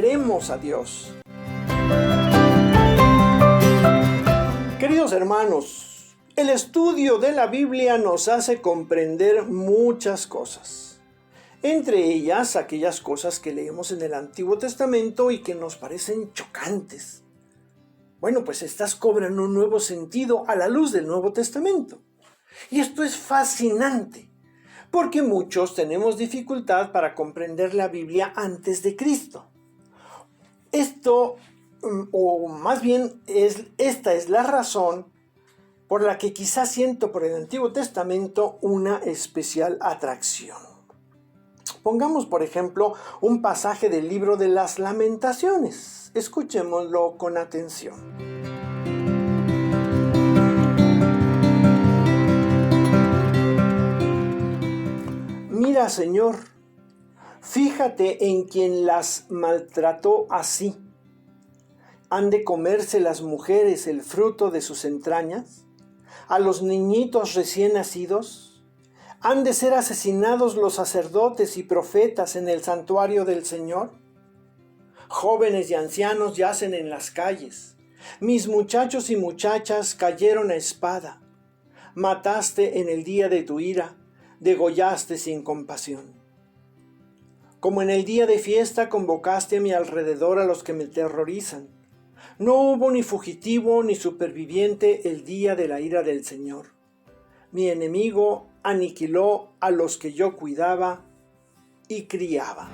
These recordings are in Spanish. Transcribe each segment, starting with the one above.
veremos a Dios. Queridos hermanos, el estudio de la Biblia nos hace comprender muchas cosas. Entre ellas, aquellas cosas que leemos en el Antiguo Testamento y que nos parecen chocantes. Bueno, pues estas cobran un nuevo sentido a la luz del Nuevo Testamento. Y esto es fascinante, porque muchos tenemos dificultad para comprender la Biblia antes de Cristo. Esto, o más bien, esta es la razón por la que quizás siento por el Antiguo Testamento una especial atracción. Pongamos, por ejemplo, un pasaje del libro de las Lamentaciones. Escuchémoslo con atención. Mira, Señor, fíjate en quien las maltrató así. ¿Han de comerse las mujeres el fruto de sus entrañas? ¿A los niñitos recién nacidos? ¿Han de ser asesinados los sacerdotes y profetas en el santuario del Señor? Jóvenes y ancianos yacen en las calles. Mis muchachos y muchachas cayeron a espada. Mataste en el día de tu ira, degollaste sin compasión. Como en el día de fiesta convocaste a mi alrededor a los que me terrorizan. No hubo ni fugitivo ni superviviente el día de la ira del Señor. Mi enemigo aniquiló a los que yo cuidaba y criaba.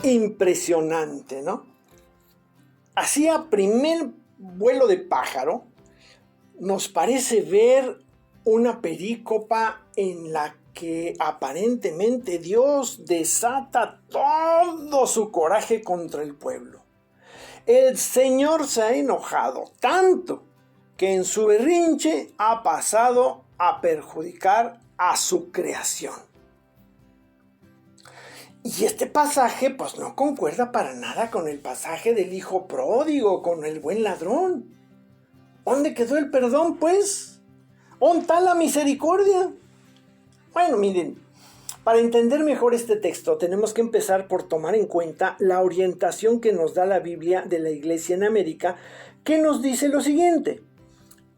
Impresionante, ¿no? Así a primer vuelo de pájaro, nos parece ver una perícopa en la que aparentemente Dios desata todo su coraje contra el pueblo. El Señor se ha enojado tanto que en su berrinche ha pasado a perjudicar a su creación. Y este pasaje pues no concuerda para nada con el pasaje del hijo pródigo, con el buen ladrón. ¿Dónde quedó el perdón, pues? ¿Dónde está la misericordia? Bueno, miren, para entender mejor este texto tenemos que empezar por tomar en cuenta la orientación que nos da la Biblia de la Iglesia en América, que nos dice lo siguiente.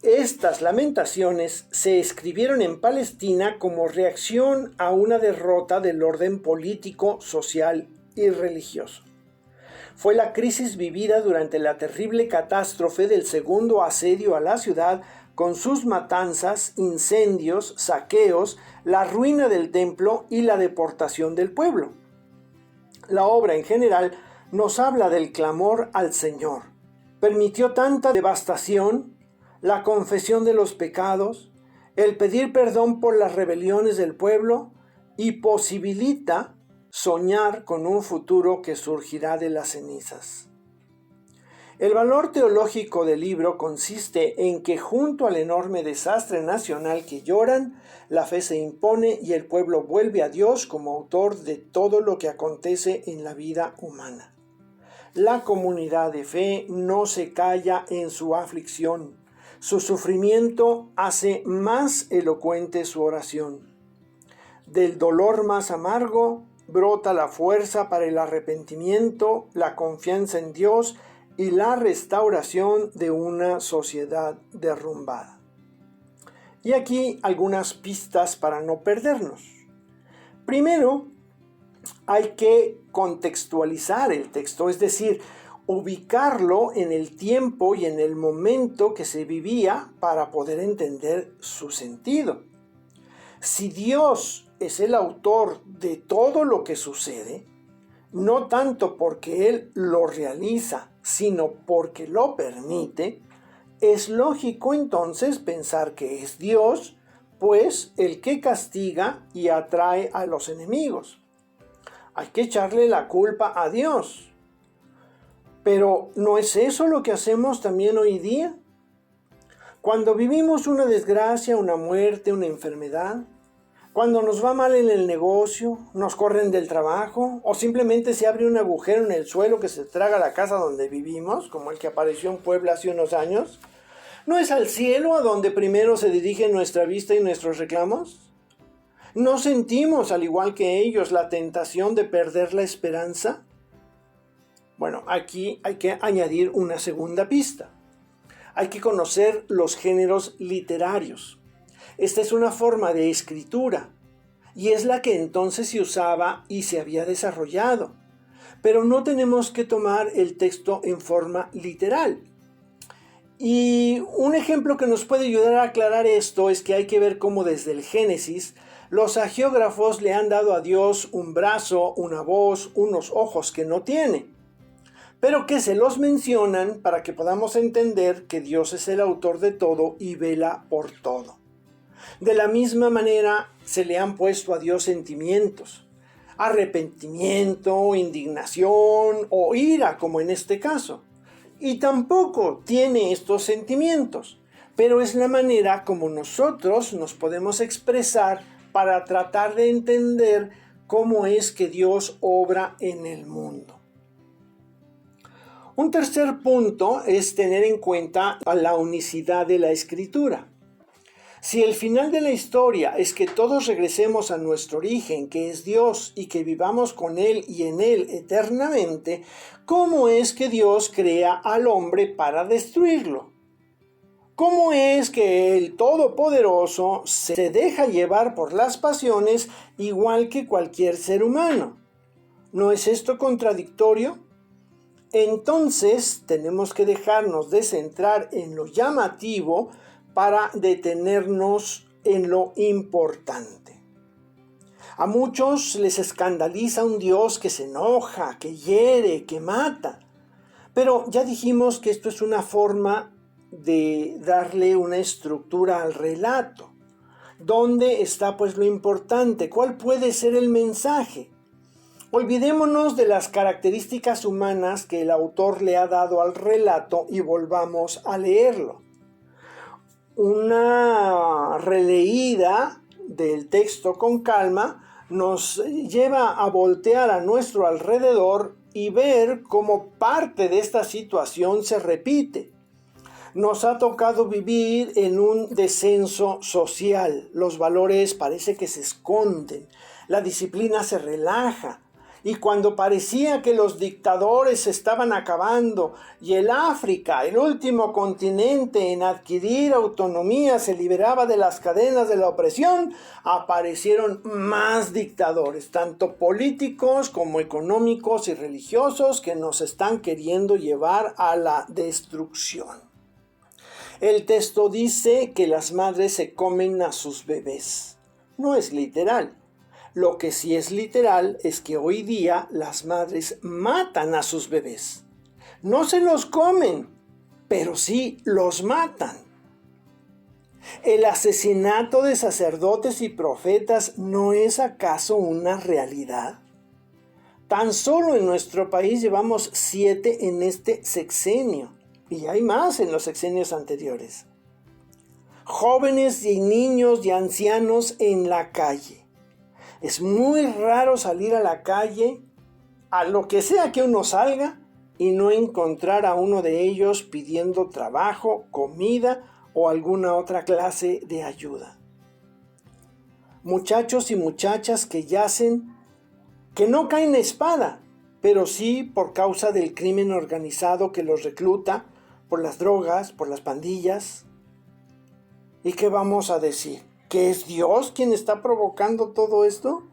Estas lamentaciones se escribieron en Palestina como reacción a una derrota del orden político, social y religioso. Fue la crisis vivida durante la terrible catástrofe del segundo asedio a la ciudad, con sus matanzas, incendios, saqueos, la ruina del templo y la deportación del pueblo. La obra en general nos habla del clamor al Señor. Permitió tanta devastación, la confesión de los pecados, el pedir perdón por las rebeliones del pueblo y posibilita soñar con un futuro que surgirá de las cenizas. El valor teológico del libro consiste en que junto al enorme desastre nacional que lloran, la fe se impone y el pueblo vuelve a Dios como autor de todo lo que acontece en la vida humana. La comunidad de fe no se calla en su aflicción. Su sufrimiento hace más elocuente su oración. Del dolor más amargo brota la fuerza para el arrepentimiento, la confianza en Dios y la restauración de una sociedad derrumbada. Y aquí algunas pistas para no perdernos. Primero, hay que contextualizar el texto, es decir, ubicarlo en el tiempo y en el momento que se vivía para poder entender su sentido. Si Dios es el autor de todo lo que sucede, no tanto porque Él lo realiza, sino porque lo permite, es lógico entonces pensar que es Dios, pues el que castiga y atrae a los enemigos. Hay que echarle la culpa a Dios. Pero ¿no es eso lo que hacemos también hoy día? Cuando vivimos una desgracia, una muerte, una enfermedad, cuando nos va mal en el negocio, nos corren del trabajo, o simplemente se abre un agujero en el suelo que se traga la casa donde vivimos, como el que apareció en Puebla hace unos años, ¿no es al cielo a donde primero se dirige nuestra vista y nuestros reclamos? ¿No sentimos, al igual que ellos, la tentación de perder la esperanza? Bueno, aquí hay que añadir una segunda pista. Hay que conocer los géneros literarios. Esta es una forma de escritura y es la que entonces se usaba y se había desarrollado. Pero no tenemos que tomar el texto en forma literal. Y un ejemplo que nos puede ayudar a aclarar esto es que hay que ver cómo desde el Génesis los agiógrafos le han dado a Dios un brazo, una voz, unos ojos que no tiene, pero que se los mencionan para que podamos entender que Dios es el autor de todo y vela por todo. De la misma manera se le han puesto a Dios sentimientos, arrepentimiento, indignación o ira, como en este caso. Y tampoco tiene estos sentimientos, pero es la manera como nosotros nos podemos expresar para tratar de entender cómo es que Dios obra en el mundo. Un tercer punto es tener en cuenta la unicidad de la Escritura. Si el final de la historia es que todos regresemos a nuestro origen, que es Dios, y que vivamos con Él y en Él eternamente, ¿cómo es que Dios crea al hombre para destruirlo? ¿Cómo es que el Todopoderoso se deja llevar por las pasiones igual que cualquier ser humano? ¿No es esto contradictorio? Entonces tenemos que dejarnos de centrar en lo llamativo para detenernos en lo importante. A muchos les escandaliza un Dios que se enoja, que hiere, que mata. Pero ya dijimos que esto es una forma de darle una estructura al relato. ¿Dónde está pues lo importante? ¿Cuál puede ser el mensaje? Olvidémonos de las características humanas que el autor le ha dado al relato y volvamos a leerlo. Una releída del texto con calma nos lleva a voltear a nuestro alrededor y ver cómo parte de esta situación se repite. Nos ha tocado vivir en un descenso social. Los valores parece que se esconden. La disciplina se relaja. Y cuando parecía que los dictadores se estaban acabando y el África, el último continente en adquirir autonomía, se liberaba de las cadenas de la opresión, aparecieron más dictadores, tanto políticos como económicos y religiosos, que nos están queriendo llevar a la destrucción. El texto dice que las madres se comen a sus bebés. No es literal. Lo que sí es literal es que hoy día las madres matan a sus bebés. No se los comen, pero sí los matan. ¿El asesinato de sacerdotes y profetas no es acaso una realidad? Tan solo en nuestro país llevamos 7 en este sexenio, y hay más en los sexenios anteriores. Jóvenes y niños y ancianos en la calle. Es muy raro salir a la calle, a lo que sea que uno salga, y no encontrar a uno de ellos pidiendo trabajo, comida o alguna otra clase de ayuda. Muchachos y muchachas que yacen, que no caen a espada, pero sí por causa del crimen organizado que los recluta, por las drogas, por las pandillas. ¿Y qué vamos a decir? ¿Que es Dios quien está provocando todo esto?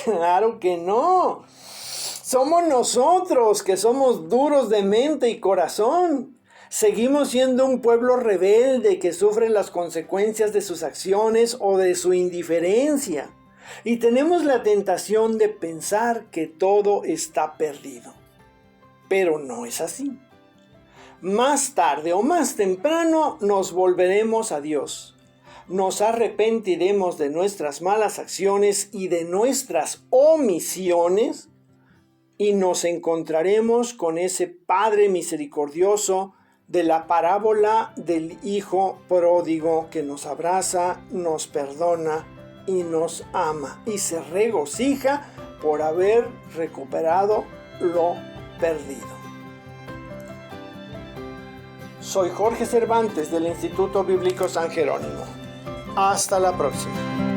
¡Claro que no! Somos nosotros que somos duros de mente y corazón. Seguimos siendo un pueblo rebelde que sufre las consecuencias de sus acciones o de su indiferencia. Y tenemos la tentación de pensar que todo está perdido. Pero no es así. Más tarde o más temprano nos volveremos a Dios. Nos arrepentiremos de nuestras malas acciones y de nuestras omisiones y nos encontraremos con ese Padre misericordioso de la parábola del Hijo pródigo que nos abraza, nos perdona y nos ama y se regocija por haber recuperado lo perdido. Soy Jorge Cervantes del Instituto Bíblico San Jerónimo. Hasta la próxima.